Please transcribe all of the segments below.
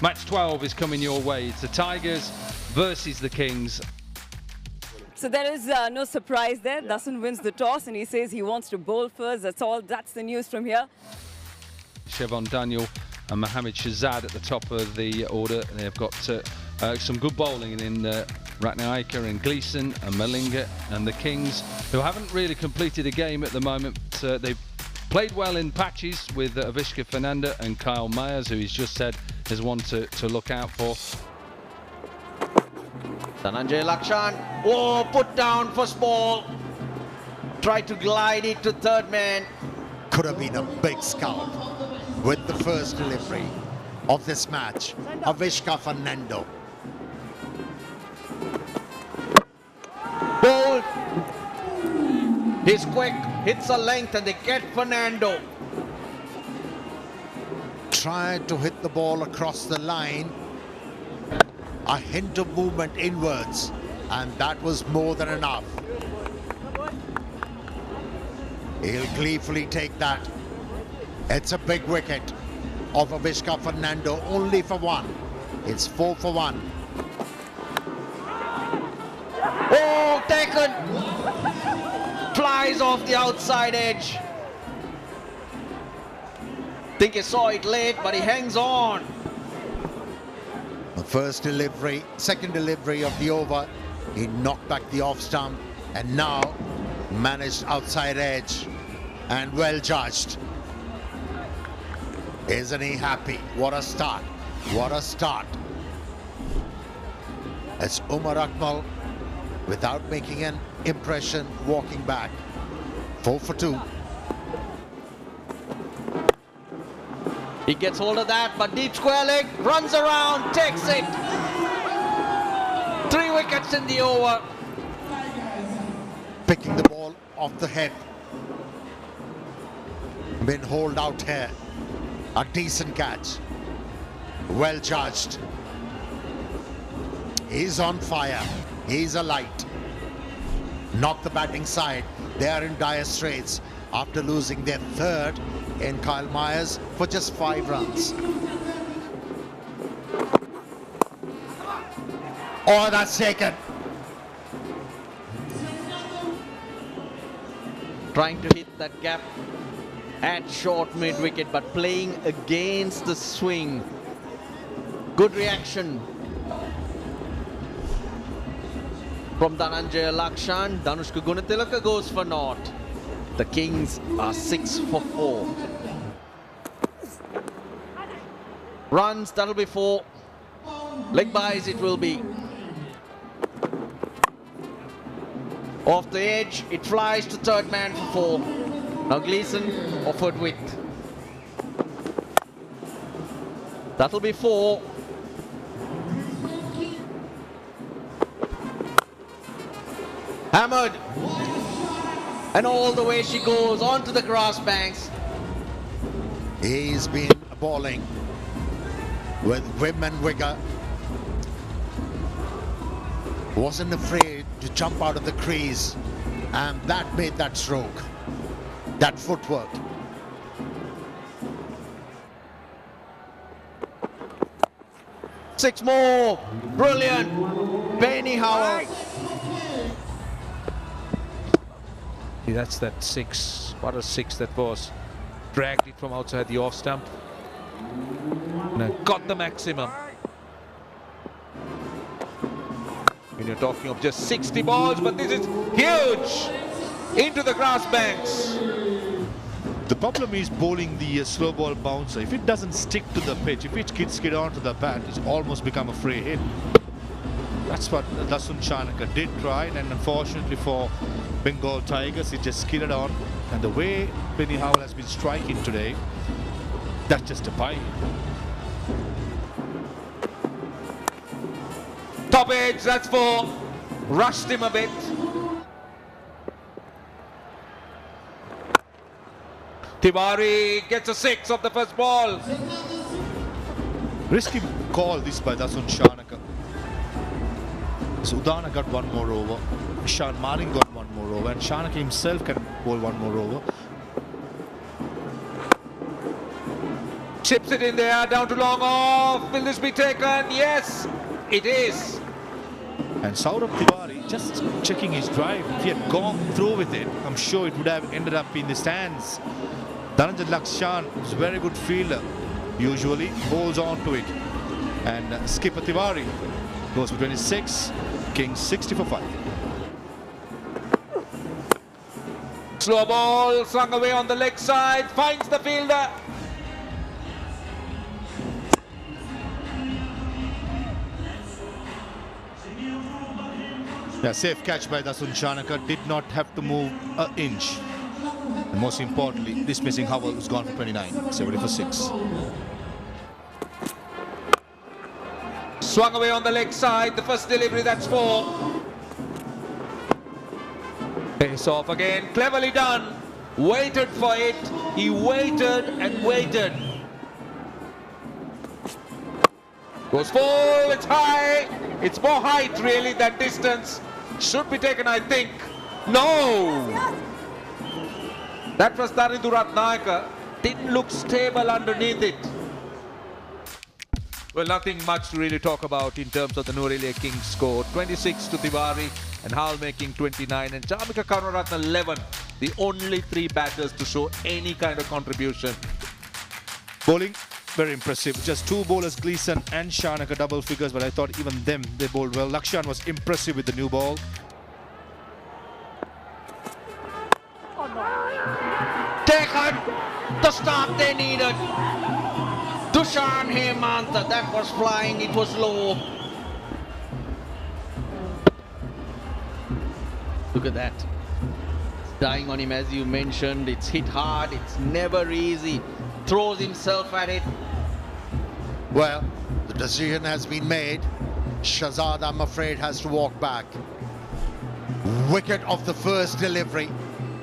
Match 12 is coming your way. It's the Tigers versus the Kings. So there is no surprise there. Dasun wins the toss and he says he wants to bowl first. That's all. That's the news from here. Shevon Daniel and Mohammad Shahzad at the top of the order. They've got some good bowling in Ratnayekar and Gleeson and Malinga, and the Kings, who haven't really completed a game at the moment. They've played well in patches with Avishka Fernanda and Kyle Myers, who he's just said is one to look out for. Dhananjay Lakshan, oh, put down first ball. Tried to glide it to third man. Could have been a big scalp with the first delivery of this match. Avishka Fernando. Bold. He's quick, hits a length and they get Fernando. Tried to hit the ball across the line. A hint of movement inwards, and that was more than enough. He'll gleefully take that. It's a big wicket of Avishka Fernando, only for one. It's 4 for 1. Oh, taken! Flies off the outside edge. Think he saw it late, but he hangs on. The first delivery, second delivery of the over, he knocked back the off stump and now managed outside edge and well judged. Isn't he happy? What a start. What a start. It's Umar Akmal, without making an impression, walking back. 4 for 2. He gets hold of that, but deep square leg, runs around, takes it. 3 wickets in the over. Picking the ball off the head. Been hauled out here. A decent catch. Well judged. He's on fire. He's alight. Not the batting side. They are in dire straits after losing their third in Kyle Myers for just 5 runs. Oh, that's taken. Trying to hit that gap at short mid wicket, but playing against the swing. Good reaction from Dhananjay Lakshan. Danushka Gunatilaka goes for naught. The Kings are 6 for 4. Runs, that'll be 4. Leg byes it will be. Off the edge, it flies to third man for 4. Now Gleeson offered width. That'll be 4. Hammered. And all the way she goes onto the grass banks. He's been bowling with vim and vigor. Wasn't afraid to jump out of the crease, and that made that stroke, that footwork. Six more. Brilliant. Benny Howell. That's that 6. What a 6 that was. Dragged it from outside the off stump. And got the maximum. When you're talking of just 60 balls, but this is huge into the grass banks. The problem is bowling the slow ball bouncer. If it doesn't stick to the pitch, if it gets onto the bat, it's almost become a free hit. That's what Dasun Shanaka did try, and unfortunately for Bengal Tigers, it just skidded on. And the way Benny Howell has been striking today, that's just a pie. Top edge, that's 4. Rushed him a bit. Tiwari gets a 6 off the first ball. Risky call this by Dasun Shanaka. So Udana got 1 more over. Ishan Maling got 1 more over, and Shanaka himself can bowl 1 more over. Chips it in there, down to long off. Will this be taken? Yes, it is. And Saurabh Tiwari just checking his drive. If he had gone through with it, I'm sure it would have ended up in the stands. Dhananjay Lakshan is a very good fielder. Usually holds on to it. And skipper Tiwari goes for 26. Kings 60 for 5. Slow ball, slung away on the leg side, finds the fielder. Yeah, safe catch by Dasun Shanaka. Did not have to move an inch. And most importantly, dismissing Howell, who's gone for 29. 70 for 6. Swung away on the leg side, the first delivery, that's 4. Face off again, cleverly done. Waited for it, he waited and waited. Goes full, it's high. It's more height really than distance. Should be taken, I think. No! That was Darindu Ratnayaka. Didn't look stable underneath it. Well, nothing much to really talk about in terms of the Nuwara Kings score. 26 to Tiwari and Howell making 29 and Chamika Karunaratne 11. The only 3 batters to show any kind of contribution. Bowling, very impressive. Just 2 bowlers, Gleeson and Shanaka, double figures, but I thought even them, they bowled well. Lakshan was impressive with the new ball. Taken the start they needed. Dushan Hemant, that was flying, it was low. Look at that. It's dying on him as you mentioned. It's hit hard, it's never easy. Throws himself at it. Well, the decision has been made. Shahzad, I'm afraid, has to walk back. Wicket of the first delivery.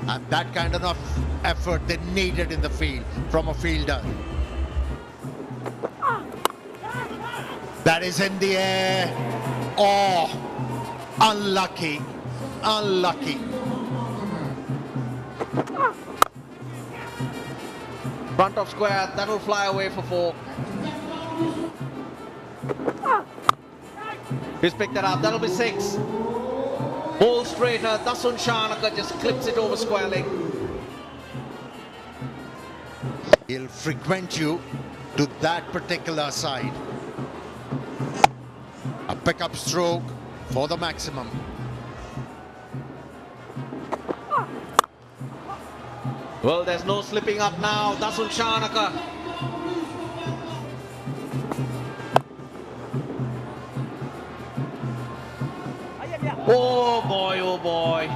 And that kind of effort they needed in the field from a fielder. That is in the air. Oh, unlucky. Unlucky. Front of square, that'll fly away for 4. He's picked that up, that'll be 6. Ball straighter, Dasun Shanaka just clips it over square leg. He'll frequent you to that particular side. A pickup stroke for the maximum. Well, there's no slipping up now. Dasun Shanaka. Oh boy, oh boy.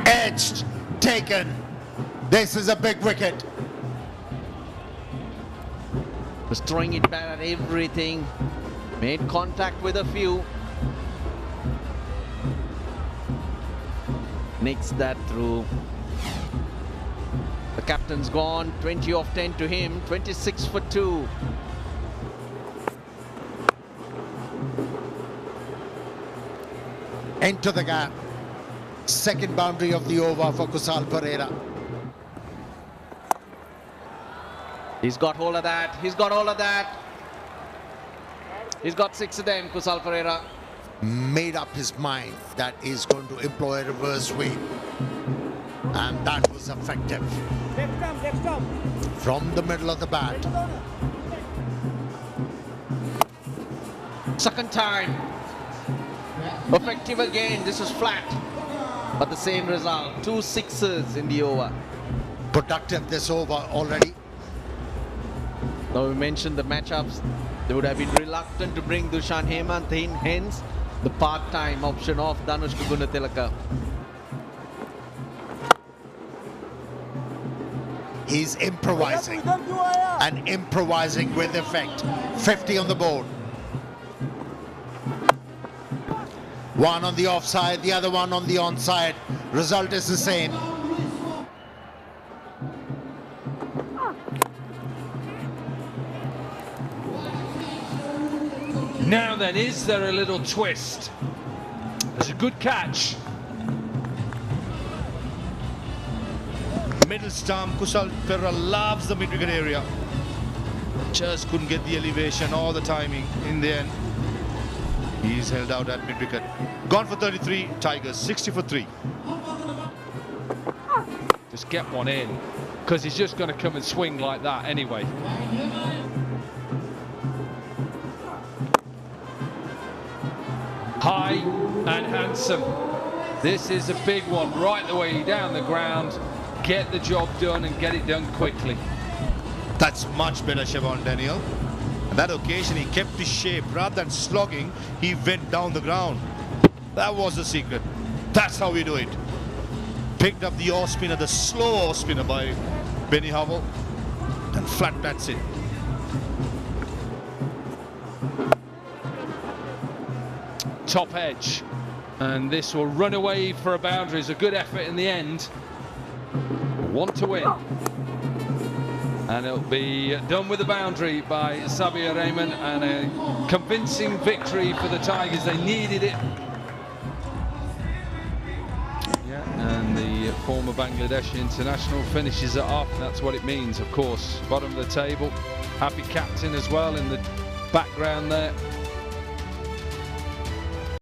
Edged, taken. This is a big wicket. Was throwing it back at everything. Made contact with a few. Nicks that through. The captain's gone. 20 off 10 to him. 26 for 2. Into the gap. Second boundary of the over for Kusal Perera. He's got hold of that. He's got hold of that. He's got 6 of them, Kusal Perera. Made up his mind that he's going to employ a reverse sweep. And that was effective. From the middle of the bat. Second time. Effective again. This is flat. But the same result. 2 sixes in the over. Productive this over already. Now we mentioned the matchups. They would have been reluctant to bring Dushan Hemant in. Hence, the part-time option of Danushka Gunatilaka. He's improvising. And improvising with effect. 50 on the board. One on the offside, the other one on the onside. Result is the same. Now then, is there a little twist? There's a good catch. middle stump. Kushal Perera loves the mid-wicket area. Just couldn't get the elevation or the timing in the end. He's held out at mid-wicket. Gone for 33, Tigers 60 for 3. Just get one in, because he's just going to come and swing like that anyway. High and handsome. This is a big one, right the way down the ground. Get the job done and get it done quickly. That's much better, Siobhan Daniel. On that occasion, he kept his shape. Rather than slogging, he went down the ground. That was the secret. That's how we do it. Picked up the off spinner, the slow off spinner by Benny Howell, and flat bats it. Top edge, and this will run away for a boundary. It's a good effort in the end. Want to win. And it'll be done with a boundary by Sabir Rahman, and a convincing victory for the Tigers. They needed it. Yeah, and the former Bangladeshi international finishes it off. That's what it means, of course. Bottom of the table. Happy captain as well in the background there.